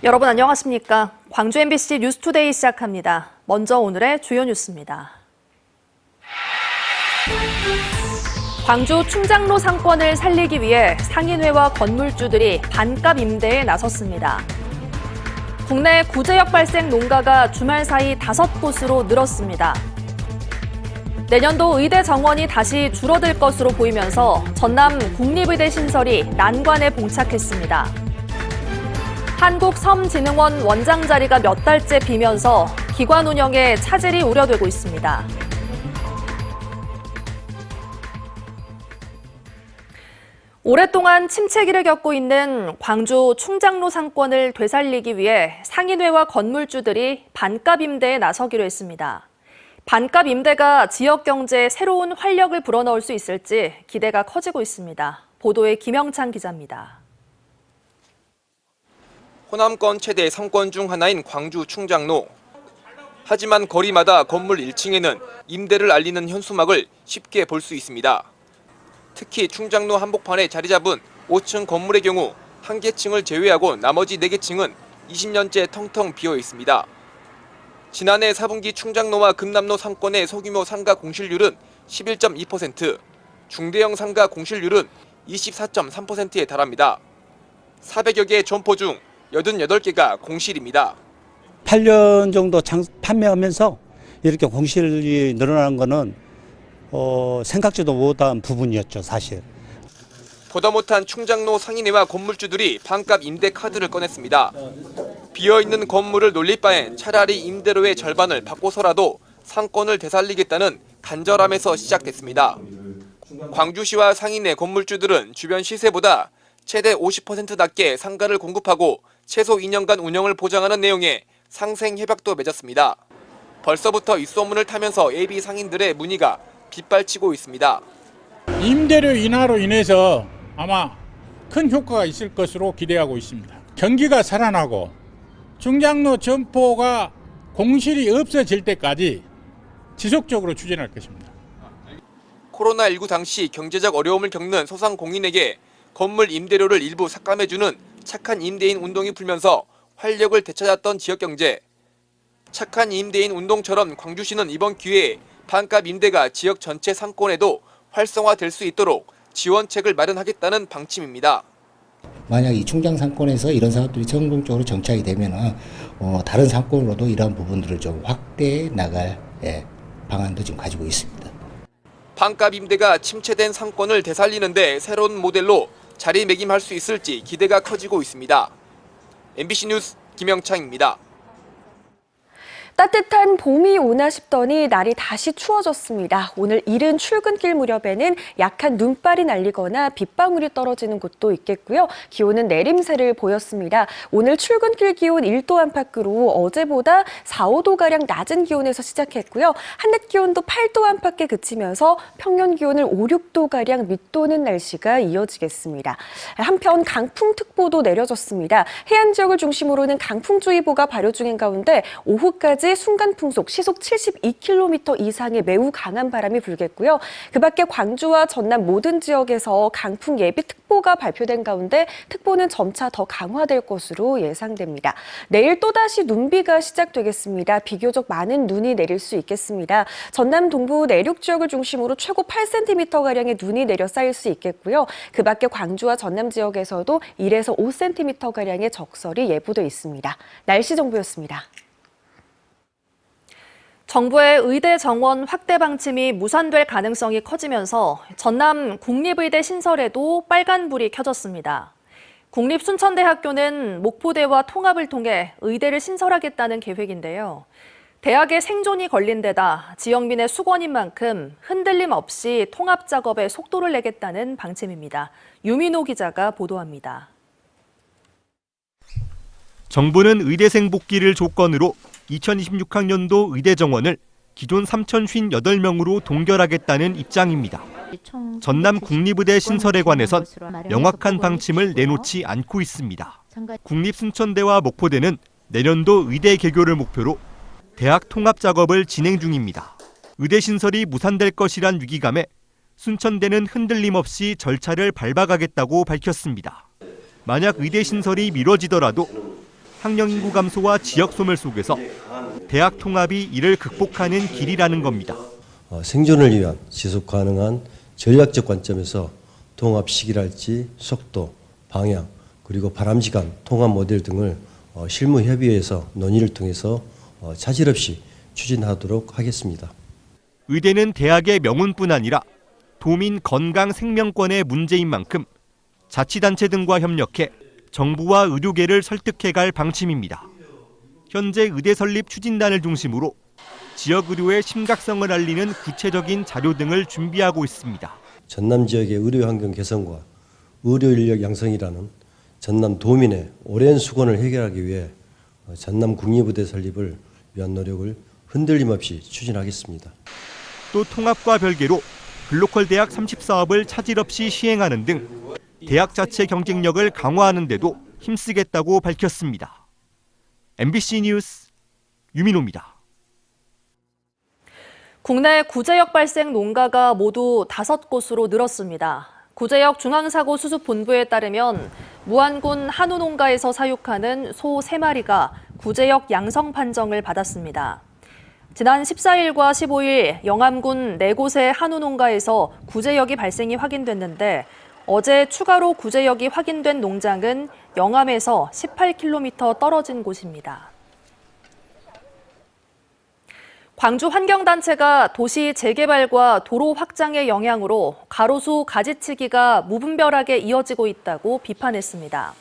여러분 안녕하십니까? 광주 MBC 뉴스투데이 시작합니다. 먼저 오늘의 주요 뉴스입니다. 광주 충장로 상권을 살리기 위해 상인회와 건물주들이 반값 임대에 나섰습니다. 국내 구제역 발생 농가가 주말 사이 5곳으로 늘었습니다. 내년도 의대 정원이 다시 줄어들 것으로 보이면서 전남 국립의대 신설이 난관에 봉착했습니다. 한국섬진흥원 원장 자리가 몇 달째 비면서 기관 운영에 차질이 우려되고 있습니다. 오랫동안 침체기를 겪고 있는 광주 충장로 상권을 되살리기 위해 상인회와 건물주들이 반값 임대에 나서기로 했습니다. 반값 임대가 지역 경제에 새로운 활력을 불어넣을 수 있을지 기대가 커지고 있습니다. 보도에 김영찬 기자입니다. 호남권 최대 상권 중 하나인 광주 충장로. 하지만 거리마다 건물 1층에는 임대를 알리는 현수막을 쉽게 볼 수 있습니다. 특히 충장로 한복판에 자리 잡은 5층 건물의 경우 한 개 층을 제외하고 나머지 4개 층은 20년째 텅텅 비어 있습니다. 지난해 4분기 충장로와 금남로 상권의 소규모 상가 공실률은 11.2%, 중대형 상가 공실률은 24.3%에 달합니다. 400여 개의 점포 중 88개가 공실입니다. 8년 정도 판매하면서 이렇게 공실이 늘어나는 거는 생각지도 못한 부분이었죠, 사실. 보다 못한 충장로 상인회와 건물주들이 반값 임대 카드를 꺼냈습니다. 비어있는 건물을 놀릴 바엔 차라리 임대료의 절반을 받고서라도 상권을 되살리겠다는 간절함에서 시작됐습니다. 광주시와 상인회 건물주들은 주변 시세보다 최대 50% 낮게 상가를 공급하고 최소 2년간 운영을 보장하는 내용의 상생 협약도 맺었습니다. 벌써부터 입소문을 타면서 예비 상인들의 문의가 빗발치고 있습니다. 임대료 인하로 인해서 아마 큰 효과가 있을 것으로 기대하고 있습니다. 경기가 살아나고 충장로 점포가 공실이 없어질 때까지 지속적으로 추진할 것입니다. 코로나19 당시 경제적 어려움을 겪는 소상공인에게 건물 임대료를 일부 삭감해주는 착한 임대인 운동이 풀면서 활력을 되찾았던 지역경제. 착한 임대인 운동처럼 광주시는 이번 기회에 반값 임대가 지역 전체 상권에도 활성화될 수 있도록 지원책을 마련하겠다는 방침입니다. 만약 이 충장 상권에서 이런 사업들이 성공적으로 정착이 되면 다른 상권으로도 이러한 부분들을 좀 확대해 나갈 방안도 지금 가지고 있습니다. 반값 임대가 침체된 상권을 되살리는데 새로운 모델로 자리매김할 수 있을지 기대가 커지고 있습니다. MBC 뉴스 김영창입니다. 따뜻한 봄이 오나 싶더니 날이 다시 추워졌습니다. 오늘 이른 출근길 무렵에는 약한 눈발이 날리거나 빗방울이 떨어지는 곳도 있겠고요. 기온은 내림세를 보였습니다. 오늘 출근길 기온 1도 안팎으로 어제보다 4, 5도가량 낮은 기온에서 시작했고요. 한낮 기온도 8도 안팎에 그치면서 평년 기온을 5, 6도가량 밑도는 날씨가 이어지겠습니다. 한편 강풍특보도 내려졌습니다. 해안 지역을 중심으로는 강풍주의보가 발효 중인 가운데 오후까지 순간풍속 시속 72km 이상의 매우 강한 바람이 불겠고요. 그 밖에 광주와 전남 모든 지역에서 강풍 예비특보가 발표된 가운데 특보는 점차 더 강화될 것으로 예상됩니다. 내일 또다시 눈비가 시작되겠습니다. 비교적 많은 눈이 내릴 수 있겠습니다. 전남 동부 내륙 지역을 중심으로 최고 8cm가량의 눈이 내려 쌓일 수 있겠고요. 그 밖에 광주와 전남 지역에서도 1에서 5cm가량의 적설이 예보돼 있습니다. 날씨 정보였습니다. 정부의 의대 정원 확대 방침이 무산될 가능성이 커지면서 전남 국립의대 신설에도 빨간불이 켜졌습니다. 국립순천대학교는 목포대와 통합을 통해 의대를 신설하겠다는 계획인데요. 대학의 생존이 걸린 데다 지역민의 수건인 만큼 흔들림 없이 통합 작업에 속도를 내겠다는 방침입니다. 유민호 기자가 보도합니다. 정부는 의대생 복귀를 조건으로 2026학년도 의대 정원을 기존 3,058명으로 동결하겠다는 입장입니다. 전남 국립의대 신설에 관해선 명확한 방침을 내놓지 않고 있습니다. 국립순천대와 목포대는 내년도 의대 개교를 목표로 대학 통합 작업을 진행 중입니다. 의대 신설이 무산될 것이란 위기감에 순천대는 흔들림 없이 절차를 밟아가겠다고 밝혔습니다. 만약 의대 신설이 미뤄지더라도 학령 인구 감소와 지역 소멸 속에서 대학 통합이 이를 극복하는 길이라는 겁니다. 생존을 위한 지속 가능한 전략적 관점에서 통합 시기랄지 속도, 방향, 그리고 바람직한 통합 모델 등을 실무 협의회에서 논의를 통해서 차질 없이 추진하도록 하겠습니다. 의대는 대학의 명운뿐 아니라 도민 건강 생명권의 문제인 만큼 자치단체 등과 협력해 정부와 의료계를 설득해갈 방침입니다. 현재 의대 설립 추진단을 중심으로 지역 의료의 심각성을 알리는 구체적인 자료 등을 준비하고 있습니다. 전남 지역의 의료 환경 개선과 의료 인력 양성이라는 전남 도민의 오랜 수건을 해결하기 위해 전남 국립의대 설립을 위한 노력을 흔들림 없이 추진하겠습니다. 또 통합과 별개로 글로컬 대학 30사업을 차질 없이 시행하는 등 대학 자체 경쟁력을 강화하는 데도 힘쓰겠다고 밝혔습니다. MBC 뉴스 유민호입니다. 국내 구제역 발생 농가가 모두 5곳으로 늘었습니다. 구제역 중앙사고수습본부에 따르면 무안군 한우 농가에서 사육하는 소 3마리가 구제역 양성 판정을 받았습니다. 지난 14일과 15일 영암군 4곳의 한우 농가에서 구제역이 발생이 확인됐는데 어제 추가로 구제역이 확인된 농장은 영암에서 18km 떨어진 곳입니다. 광주 환경단체가 도시 재개발과 도로 확장의 영향으로 가로수 가지치기가 무분별하게 이어지고 있다고 비판했습니다.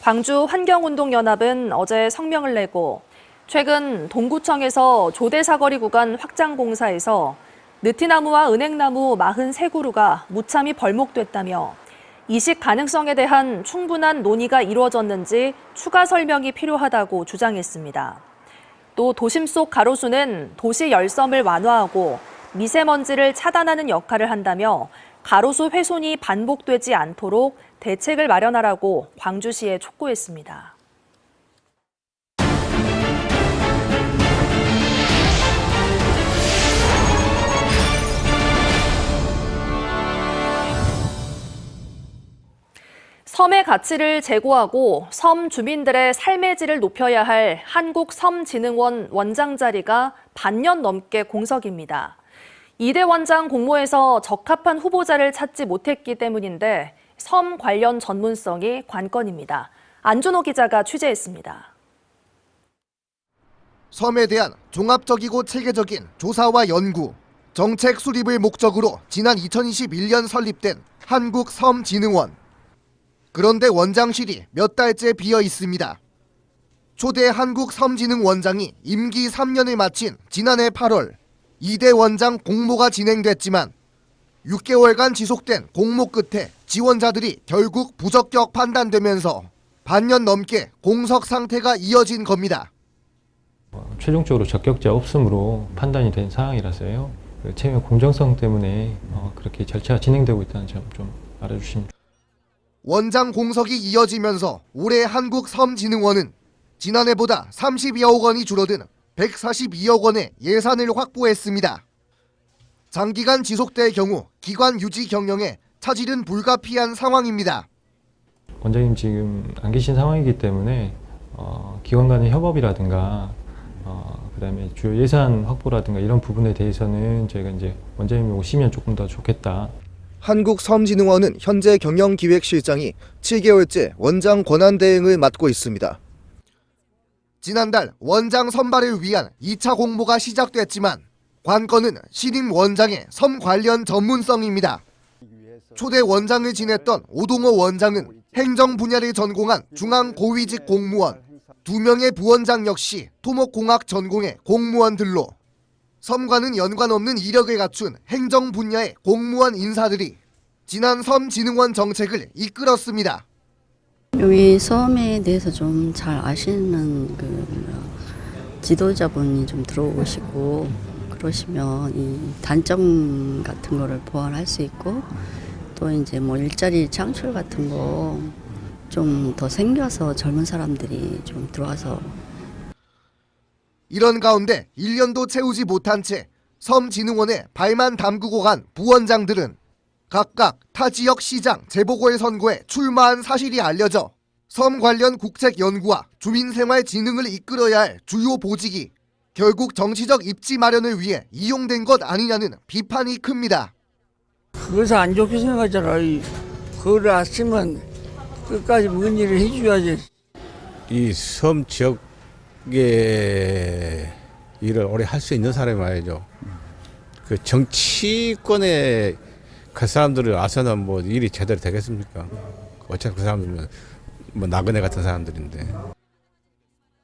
광주 환경운동연합은 어제 성명을 내고 최근 동구청에서 조대사거리 구간 확장 공사에서 느티나무와 은행나무 43그루가 무참히 벌목됐다며 이식 가능성에 대한 충분한 논의가 이루어졌는지 추가 설명이 필요하다고 주장했습니다. 또 도심 속 가로수는 도시 열섬을 완화하고 미세먼지를 차단하는 역할을 한다며 가로수 훼손이 반복되지 않도록 대책을 마련하라고 광주시에 촉구했습니다. 섬의 가치를 제고하고 섬 주민들의 삶의 질을 높여야 할 한국섬진흥원 원장 자리가 반년 넘게 공석입니다. 이대 원장 공모에서 적합한 후보자를 찾지 못했기 때문인데 섬 관련 전문성이 관건입니다. 안준호 기자가 취재했습니다. 섬에 대한 종합적이고 체계적인 조사와 연구, 정책 수립을 목적으로 지난 2021년 설립된 한국섬진흥원. 그런데 원장실이 몇 달째 비어 있습니다. 초대 한국섬진흥원장이 임기 3년을 마친 지난해 8월 2대 원장 공모가 진행됐지만 6개월간 지속된 공모 끝에 지원자들이 결국 부적격 판단되면서 반년 넘게 공석 상태가 이어진 겁니다. 최종적으로 적격자 없음으로 판단이 된 상황이라서요. 채용 공정성 때문에 그렇게 절차가 진행되고 있다는 점 좀 알아주시면. 원장 공석이 이어지면서 올해 한국섬진흥원은 지난해보다 32억 원이 줄어든 142억 원의 예산을 확보했습니다. 장기간 지속될 경우 기관 유지 경영에 차질은 불가피한 상황입니다. 원장님 지금 안 계신 상황이기 때문에 기관 간의 협업이라든가 그다음에 주요 예산 확보라든가 이런 부분에 대해서는 저희가 이제 원장님이 오시면 조금 더 좋겠다. 한국섬진흥원은 현재 경영기획실장이 7개월째 원장 권한대행을 맡고 있습니다. 지난달 원장 선발을 위한 2차 공모가 시작됐지만 관건은 신임 원장의 섬 관련 전문성입니다. 초대 원장을 지냈던 오동호 원장은 행정 분야를 전공한 중앙고위직 공무원, 2명의 부원장 역시 토목공학 전공의 공무원들로 섬과는 연관 없는 이력을 갖춘 행정 분야의 공무원 인사들이 지난 섬진흥원 정책을 이끌었습니다. 여기 섬에 대해서 좀 잘 아시는 지도자분이 좀 들어오시고 그러시면 이 단점 같은 거를 보완할 수 있고 또 이제 뭐 일자리 창출 같은 거 좀 더 생겨서 젊은 사람들이 좀 들어와서. 이런 가운데 1년도 채우지 못한 채 섬진흥원에 발만 담그고 간 부원장들은 각각 타 지역 시장 재보궐선거에 출마한 사실이 알려져 섬 관련 국책 연구와 주민생활 진흥을 이끌어야 할 주요 보직이 결국 정치적 입지 마련을 위해 이용된 것 아니냐는 비판이 큽니다. 그것을 안 좋게 생각하잖아. 그걸 왔으면 끝까지 뭔 일을 해줘야지. 이 섬 지역의 일을 오래 할 수 있는 사람이 와야죠. 그 정치권에 그 사람들을 와서는 뭐 일이 제대로 되겠습니까? 어차피 그 사람들은 뭐 나그네 같은 사람들인데.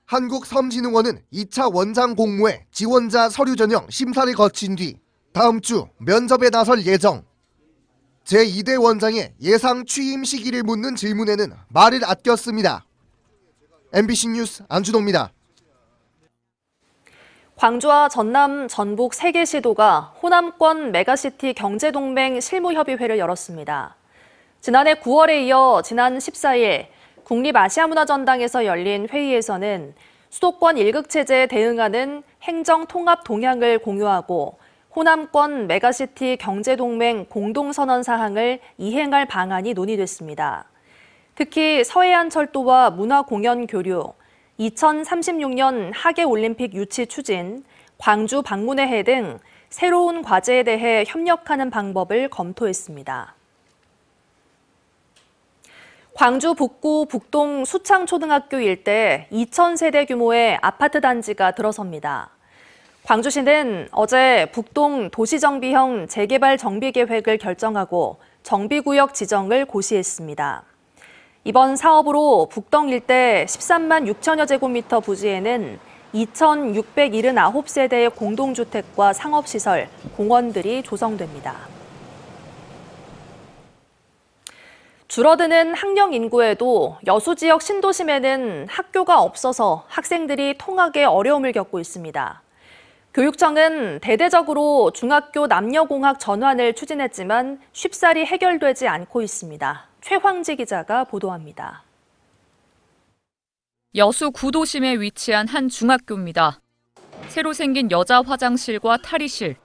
한국섬진흥원은 2차 원장 공모에 지원자 서류 전형 심사를 거친 뒤 다음 주 면접에 나설 예정. 제2대 원장의 예상 취임 시기를 묻는 질문에는 말을 아꼈습니다. MBC 뉴스 안준호입니다. 광주와 전남, 전북 3개 시도가 호남권 메가시티 경제동맹 실무협의회를 열었습니다. 지난해 9월에 이어 지난 14일 국립아시아문화전당에서 열린 회의에서는 수도권 1극 체제에 대응하는 행정 통합 동향을 공유하고 호남권 메가시티 경제동맹 공동선언 사항을 이행할 방안이 논의됐습니다. 특히 서해안철도와 문화공연 교류, 2036년 하계올림픽 유치 추진, 광주 방문회 등 새로운 과제에 대해 협력하는 방법을 검토했습니다. 광주 북구 북동 수창초등학교 일대 2,000세대 규모의 아파트 단지가 들어섭니다. 광주시는 어제 북동 도시정비형 재개발 정비계획을 결정하고 정비구역 지정을 고시했습니다. 이번 사업으로 북동 일대 13만 6천여 제곱미터 부지에는 2,679세대의 공동주택과 상업시설, 공원들이 조성됩니다. 줄어드는 학령 인구에도 여수 지역 신도심에는 학교가 없어서 학생들이 통학에 어려움을 겪고 있습니다. 교육청은 대대적으로 중학교 남녀공학 전환을 추진했지만 쉽사리 해결되지 않고 있습니다. 최황지 기자가 보도합니다. 여수 구도심에 위치한 한 중학교입니다. 새로 생긴 여자 화장실과 탈의실,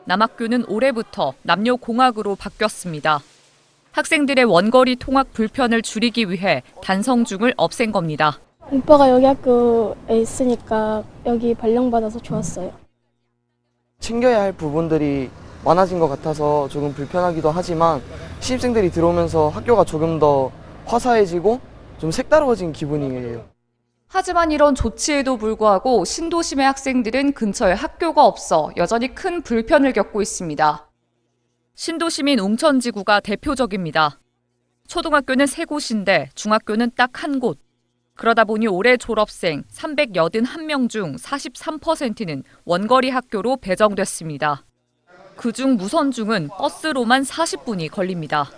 남학교는 올해부터 남녀공학으로 바뀌었습니다. 학생들의 원거리 통학 불편을 줄이기 위해 단성중을 없앤 겁니다. 오빠가 여기 학교에 있으니까 여기 발령받아서 좋았어요. 챙겨야 할 부분들이 많아진 것 같아서 조금 불편하기도 하지만 신입생들이 들어오면서 학교가 조금 더 화사해지고 좀 색다르워진 기분이에요. 하지만 이런 조치에도 불구하고 신도심의 학생들은 근처에 학교가 없어 여전히 큰 불편을 겪고 있습니다. 신도시민 웅천지구가 대표적입니다. 초등학교는 3곳인데 중학교는 딱 1곳. 그러다 보니 올해 졸업생 381명 중 43%는 원거리 학교로 배정됐습니다. 그중 무선중은 버스로만 40분이 걸립니다.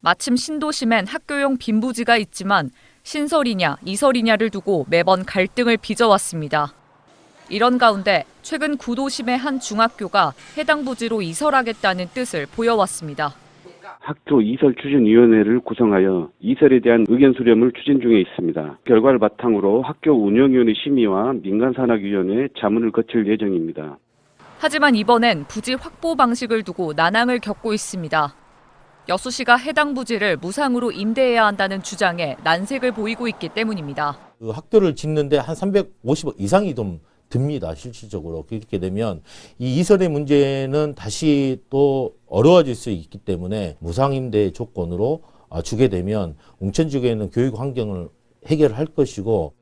마침 신도심엔 학교용 빈부지가 있지만 신설이냐 이설이냐를 두고 매번 갈등을 빚어왔습니다. 이런 가운데 최근 구도심의 한 중학교가 해당 부지로 이설하겠다는 뜻을 보여왔습니다. 학교 이설 추진위원회를 구성하여 이설에 대한 의견 수렴을 추진 중에 있습니다. 결과를 바탕으로 학교 운영위원회 심의와 민간산학위원회 자문을 거칠 예정입니다. 하지만 이번엔 부지 확보 방식을 두고 난항을 겪고 있습니다. 여수시가 해당 부지를 무상으로 임대해야 한다는 주장에 난색을 보이고 있기 때문입니다. 그 학교를 짓는데 한 350억 이상이 좀 듭니다. 실질적으로. 그렇게 되면 이 이설의 문제는 다시 또 어려워질 수 있기 때문에 무상임대 조건으로 주게 되면 웅천지구에는 교육 환경을 해결할 것이고,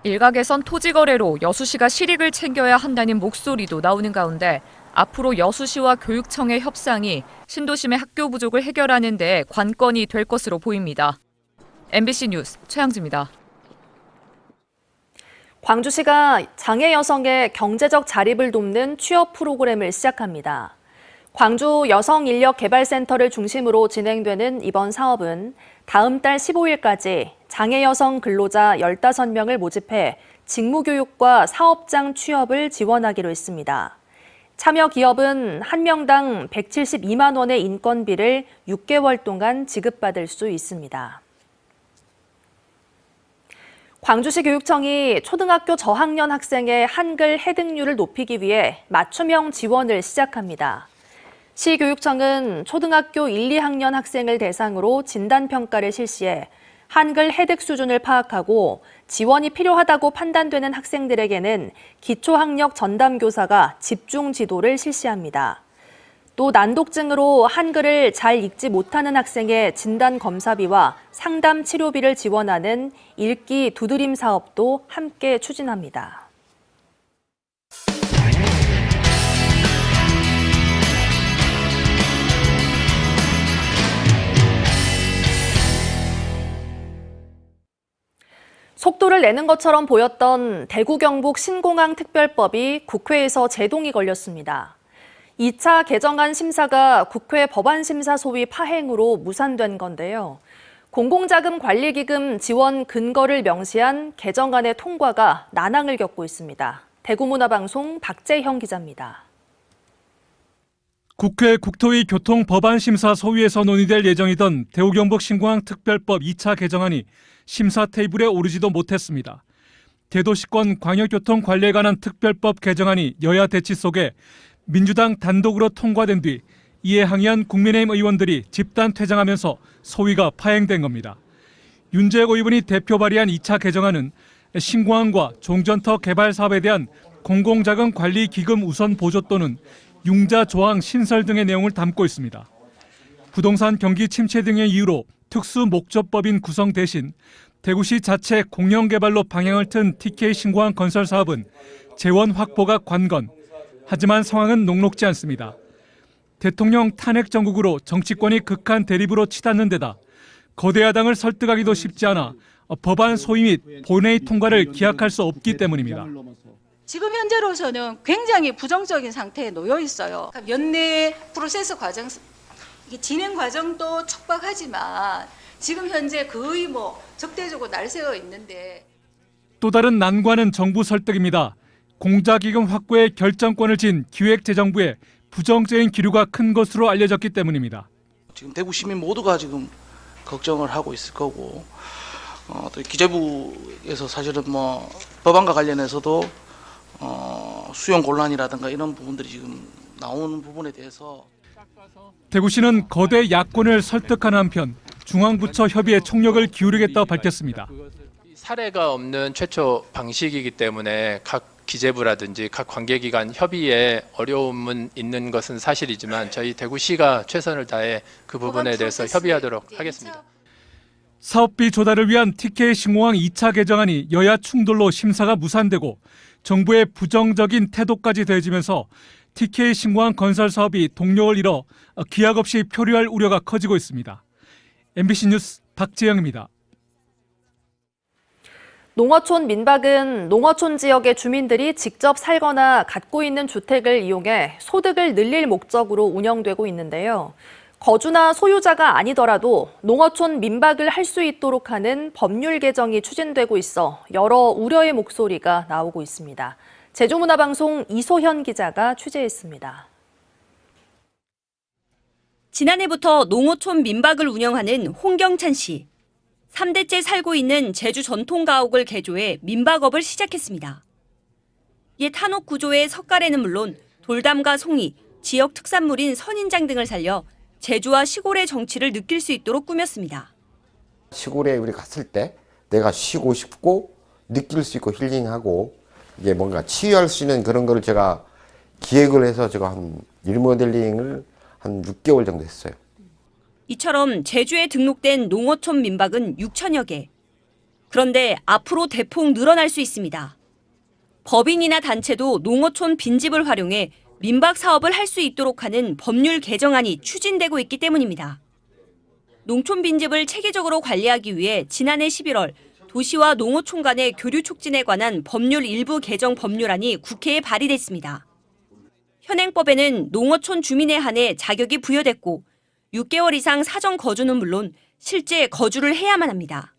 일각에선 토지 거래로 여수시가 실익을 챙겨야 한다는 목소리도 나오는 가운데 앞으로 여수시와 교육청의 협상이 신도심의 학교 부족을 해결하는 데 관건이 될 것으로 보입니다. MBC 뉴스 최양지입니다. 광주시가 장애 여성의 경제적 자립을 돕는 취업 프로그램을 시작합니다. 광주 여성인력개발센터를 중심으로 진행되는 이번 사업은 다음 달 15일까지 장애 여성 근로자 15명을 모집해 직무교육과 사업장 취업을 지원하기로 했습니다. 참여 기업은 한 명당 172만 원의 인건비를 6개월 동안 지급받을 수 있습니다. 광주시 교육청이 초등학교 저학년 학생의 한글 해득률을 높이기 위해 맞춤형 지원을 시작합니다. 시교육청은 초등학교 1, 2학년 학생을 대상으로 진단평가를 실시해 한글 해득 수준을 파악하고 지원이 필요하다고 판단되는 학생들에게는 기초학력 전담교사가 집중 지도를 실시합니다. 또 난독증으로 한글을 잘 읽지 못하는 학생의 진단 검사비와 상담 치료비를 지원하는 읽기 두드림 사업도 함께 추진합니다. 속도를 내는 것처럼 보였던 대구 경북 신공항 특별법이 국회에서 제동이 걸렸습니다. 2차 개정안 심사가 국회 법안심사 소위 파행으로 무산된 건데요. 공공자금관리기금 지원 근거를 명시한 개정안의 통과가 난항을 겪고 있습니다. 대구문화방송 박재형 기자입니다. 국회 국토위 교통법안심사 소위에서 논의될 예정이던 대구 경북 신공항 특별법 2차 개정안이 심사 테이블에 오르지도 못했습니다. 대도시권 광역교통관리에 관한 특별법 개정안이 여야 대치 속에 민주당 단독으로 통과된 뒤 이에 항의한 국민의힘 의원들이 집단 퇴장하면서 소위가 파행된 겁니다. 윤재혁 의원이 대표 발의한 2차 개정안은 신공항과 종전터 개발 사업에 대한 공공자금 관리 기금 우선 보조 또는 융자 조항 신설 등의 내용을 담고 있습니다. 부동산 경기 침체 등의 이유로 특수 목적법인 구성 대신 대구시 자체 공영개발로 방향을 튼 TK 신공항 건설 사업은 재원 확보가 관건. 하지만 상황은 녹록지 않습니다. 대통령 탄핵 정국으로 정치권이 극한 대립으로 치닫는 데다 거대 야당을 설득하기도 쉽지 않아 법안 소위 및 본회의 통과를 기약할 수 없기 때문입니다. 지금 현재로서는 굉장히 부정적인 상태에 놓여 있어요. 연내 프로세스 과정, 이게 진행 과정도 촉박하지만 지금 현재 거의 적대적으로 날새어 있는데. 또 다른 난관은 정부 설득입니다. 공자기금 확보에 결정권을 진 기획재정부의 부정적인 기류가 큰 것으로 알려졌기 때문입니다. 지금 대구 시민 모두가 지금 걱정을 하고 있을 거고, 또 기재부에서 사실은 법안과 관련해서도 수용 곤란이라든가 이런 부분들이 지금 나오는 부분에 대해서 대구시는 거대 야권을 설득하는 한편 중앙부처 협의에 총력을 기울이겠다고 밝혔습니다. 사례가 없는 최초 방식이기 때문에 각 기재부라든지 각 관계기관 협의에 어려움은 있는 것은 사실이지만 저희 대구시가 최선을 다해 그 부분에 대해서 협의하도록 하겠습니다. 사업비 조달을 위한 TK 신공항 2차 개정안이 여야 충돌로 심사가 무산되고 정부의 부정적인 태도까지 더해지면서 TK 신공항 건설 사업이 동력을 잃어 기약 없이 표류할 우려가 커지고 있습니다. MBC 뉴스 박재영입니다. 농어촌 민박은 농어촌 지역의 주민들이 직접 살거나 갖고 있는 주택을 이용해 소득을 늘릴 목적으로 운영되고 있는데요. 거주나 소유자가 아니더라도 농어촌 민박을 할 수 있도록 하는 법률 개정이 추진되고 있어 여러 우려의 목소리가 나오고 있습니다. 제주문화방송 이소현 기자가 취재했습니다. 지난해부터 농어촌 민박을 운영하는 홍경찬 씨. 3대째 살고 있는 제주 전통 가옥을 개조해 민박업을 시작했습니다. 옛 한옥 구조의 석가래는 물론 돌담과 송이, 지역 특산물인 선인장 등을 살려 제주와 시골의 정취를 느낄 수 있도록 꾸몄습니다. 시골에 우리 갔을 때 내가 쉬고 싶고 느낄 수 있고 힐링하고 이게 뭔가 치유할 수 있는 그런 거를 제가 기획을 해서 제가 한 리모델링을 한 6개월 정도 했어요. 이처럼 제주에 등록된 농어촌 민박은 6천여 개. 그런데 앞으로 대폭 늘어날 수 있습니다. 법인이나 단체도 농어촌 빈집을 활용해 민박 사업을 할 수 있도록 하는 법률 개정안이 추진되고 있기 때문입니다. 농촌 빈집을 체계적으로 관리하기 위해 지난해 11월 도시와 농어촌 간의 교류 촉진에 관한 법률 일부 개정 법률안이 국회에 발의됐습니다. 현행법에는 농어촌 주민에 한해 자격이 부여됐고 6개월 이상 사정 거주는 물론 실제 거주를 해야만 합니다.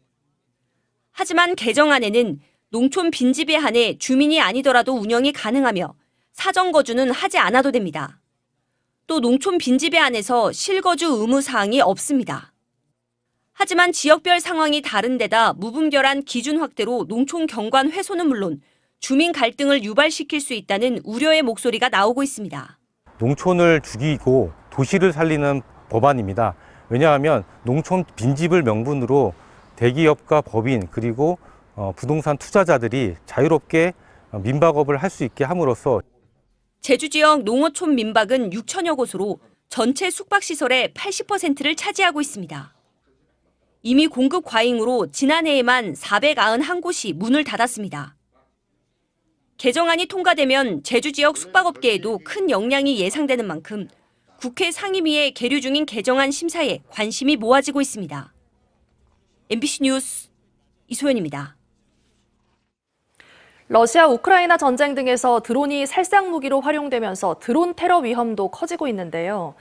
하지만 개정안에는 농촌 빈집에 한해 주민이 아니더라도 운영이 가능하며 사정 거주는 하지 않아도 됩니다. 또 농촌 빈집에 한해서 실거주 의무 사항이 없습니다. 하지만 지역별 상황이 다른 데다 무분별한 기준 확대로 농촌 경관 훼손은 물론 주민 갈등을 유발시킬 수 있다는 우려의 목소리가 나오고 있습니다. 농촌을 죽이고 도시를 살리는 법안입니다. 왜냐하면 농촌 빈집을 명분으로 대기업과 법인 그리고 부동산 투자자들이 자유롭게 민박업을 할 수 있게 함으로써 제주 지역 농어촌 민박은 6천여 곳으로 전체 숙박시설의 80%를 차지하고 있습니다. 이미 공급 과잉으로 지난해에만 491곳이 문을 닫았습니다. 개정안이 통과되면 제주 지역 숙박업계에도 큰 영향이 예상되는 만큼 국회 상임위에 계류 중인 개정안 심사에 관심이 모아지고 있습니다. MBC 뉴스 이소연입니다. 러시아 우크라이나 전쟁 등에서 드론이 살상 무기로 활용되면서 드론 테러 위험도 커지고 있는데요.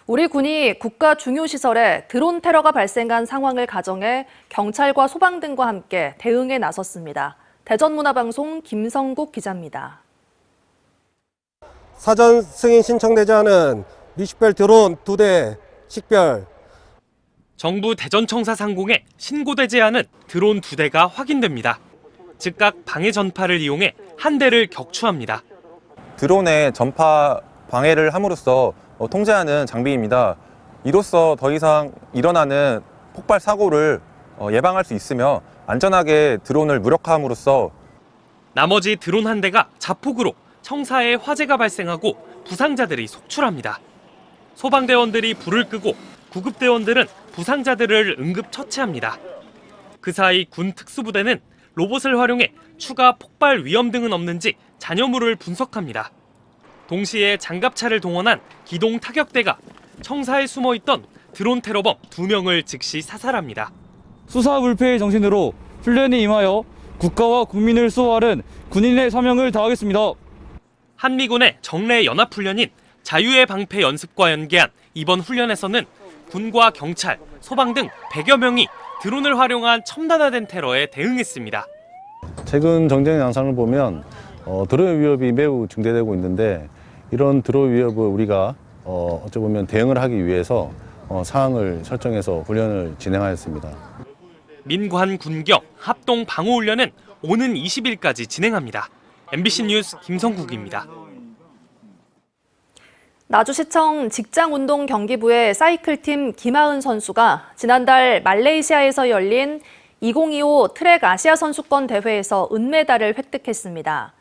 우리 군이 국가 중요 시설에 드론 테러가 발생한 상황을 가정해 경찰과 소방 등과 함께 대응에 나섰습니다. 대전문화방송 김성국 기자입니다. 사전 승인 신청되지 않은 미식별 드론 2대 식별. 정부 대전청사 상공에 신고되지 않은 드론 2대가 확인됩니다. 즉각 방해 전파를 이용해 한 대를 격추합니다. 드론의 전파 방해를 함으로써 통제하는 장비입니다. 이로써 더 이상 일어나는 폭발 사고를 예방할 수 있으며 안전하게 드론을 무력화함으로써 나머지 드론 한 대가 자폭으로 청사에 화재가 발생하고 부상자들이 속출합니다. 소방대원들이 불을 끄고 구급대원들은 부상자들을 응급 처치합니다. 그 사이 군 특수부대는 로봇을 활용해 추가 폭발 위험 등은 없는지 잔여물을 분석합니다. 동시에 장갑차를 동원한 기동 타격대가 청사에 숨어있던 드론 테러범 2명을 즉시 사살합니다. 수사 불패의 정신으로 훈련에 임하여 국가와 국민을 수호하는 군인의 사명을 다하겠습니다. 한미군의 정례 연합훈련인 자유의 방패 연습과 연계한 이번 훈련에서는 군과 경찰, 소방 등 100여 명이 드론을 활용한 첨단화된 테러에 대응했습니다. 최근 정쟁 양상을 보면 드론 위협이 매우 증대되고 있는데 이런 드론 위협을 우리가 어찌 보면 대응을 하기 위해서 사항을 설정해서 훈련을 진행하였습니다. 민관 군경 합동 방호 훈련은 오는 20일까지 진행합니다. MBC 뉴스 김성국입니다. 나주시청 직장운동 경기부의 사이클팀 김하은 선수가 지난달 말레이시아에서 열린 2025 트랙 아시아 선수권 대회에서 은메달을 획득했습니다.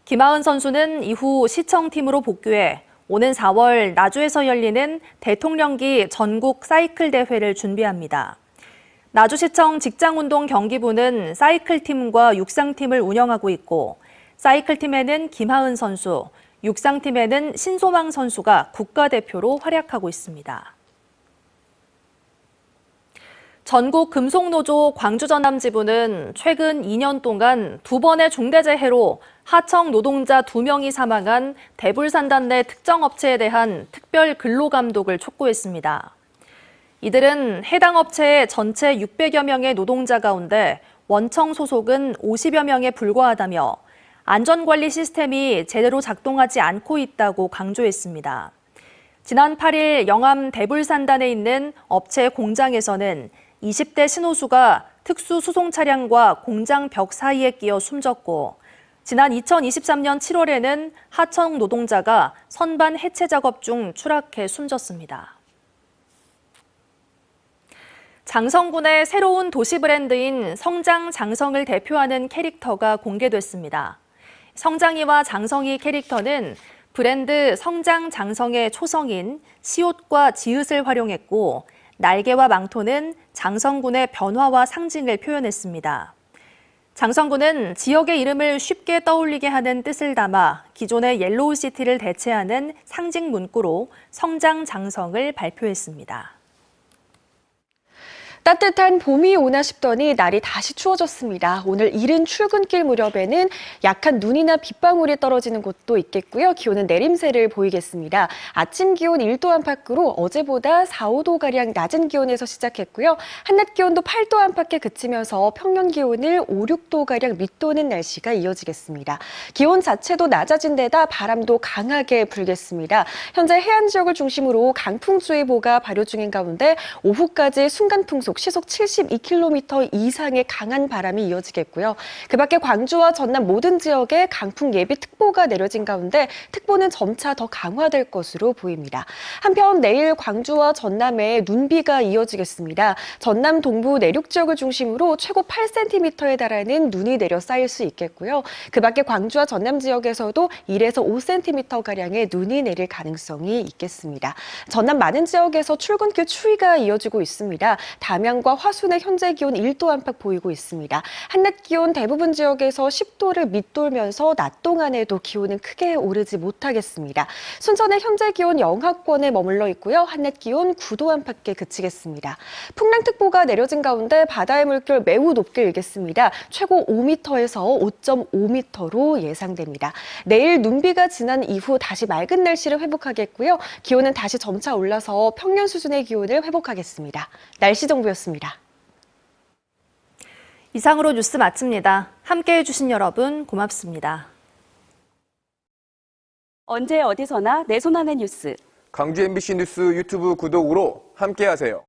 김하은 선수는 이후 시청팀으로 복귀해 오는 4월 나주에서 열리는 대통령기 전국 사이클 대회를 준비합니다. 나주시청 직장운동 경기부는 사이클팀과 육상팀을 운영하고 있고 사이클팀에는 김하은 선수, 육상팀에는 신소망 선수가 국가대표로 활약하고 있습니다. 전국 금속노조 광주전남지부는 최근 2년 동안 2번의 중대재해로 하청 노동자 2명이 사망한 대불산단 내 특정 업체에 대한 특별 근로감독을 촉구했습니다. 이들은 해당 업체의 전체 600여 명의 노동자 가운데 원청 소속은 50여 명에 불과하다며 안전관리 시스템이 제대로 작동하지 않고 있다고 강조했습니다. 지난 8일 영암 대불산단에 있는 업체 공장에서는 20대 신호수가 특수수송 차량과 공장 벽 사이에 끼어 숨졌고 지난 2023년 7월에는 하청 노동자가 선반 해체 작업 중 추락해 숨졌습니다. 장성군의 새로운 도시 브랜드인 성장 장성을 대표하는 캐릭터가 공개됐습니다. 성장이와 장성이 캐릭터는 브랜드 성장 장성의 초성인 시옷과 지읒을 활용했고 날개와 망토는 장성군의 변화와 상징을 표현했습니다. 장성군은 지역의 이름을 쉽게 떠올리게 하는 뜻을 담아 기존의 옐로우시티를 대체하는 상징 문구로 성장 장성을 발표했습니다. 따뜻한 봄이 오나 싶더니 날이 다시 추워졌습니다. 오늘 이른 출근길 무렵에는 약한 눈이나 빗방울이 떨어지는 곳도 있겠고요. 기온은 내림세를 보이겠습니다. 아침 기온 1도 안팎으로 어제보다 4, 5도가량 낮은 기온에서 시작했고요. 한낮 기온도 8도 안팎에 그치면서 평년 기온을 5, 6도가량 밑도는 날씨가 이어지겠습니다. 기온 자체도 낮아진 데다 바람도 강하게 불겠습니다. 현재 해안 지역을 중심으로 강풍주의보가 발효 중인 가운데 오후까지 순간풍속 시속 72km 이상의 강한 바람이 이어지겠고요. 그 밖에 광주와 전남 모든 지역에 강풍 예비특보가 내려진 가운데 특보는 점차 더 강화될 것으로 보입니다. 한편 내일 광주와 전남에 눈비가 이어지겠습니다. 전남 동부 내륙 지역을 중심으로 최고 8cm에 달하는 눈이 내려 쌓일 수 있겠고요. 그 밖에 광주와 전남 지역에서도 1에서 5cm가량의 눈이 내릴 가능성이 있겠습니다. 전남 많은 지역에서 출근길 추위가 이어지고 있습니다. 담양과 화순의 현재 기온 1도 안팎 보이고 있습니다. 한낮 기온 대부분 지역에서 10도를 밑돌면서 낮 동안에도 기온은 크게 오르지 못하겠습니다. 순천의 현재 기온 영하권에 머물러 있고요. 한낮 기온 9도 안팎에 그치겠습니다. 풍랑특보가 내려진 가운데 바다의 물결 매우 높게 일겠습니다. 최고 5m에서 5.5m로 예상됩니다. 내일 눈비가 지난 이후 다시 맑은 날씨를 회복하겠고요. 기온은 다시 점차 올라서 평년 수준의 기온을 회복하겠습니다. 날씨 정보였습니다. 이상으로 뉴스 마칩니다. 함께해 주신 여러분 고맙습니다. 언제 어디서나 내 손 안의 뉴스. 광주 MBC 뉴스 유튜브 구독으로 함께하세요.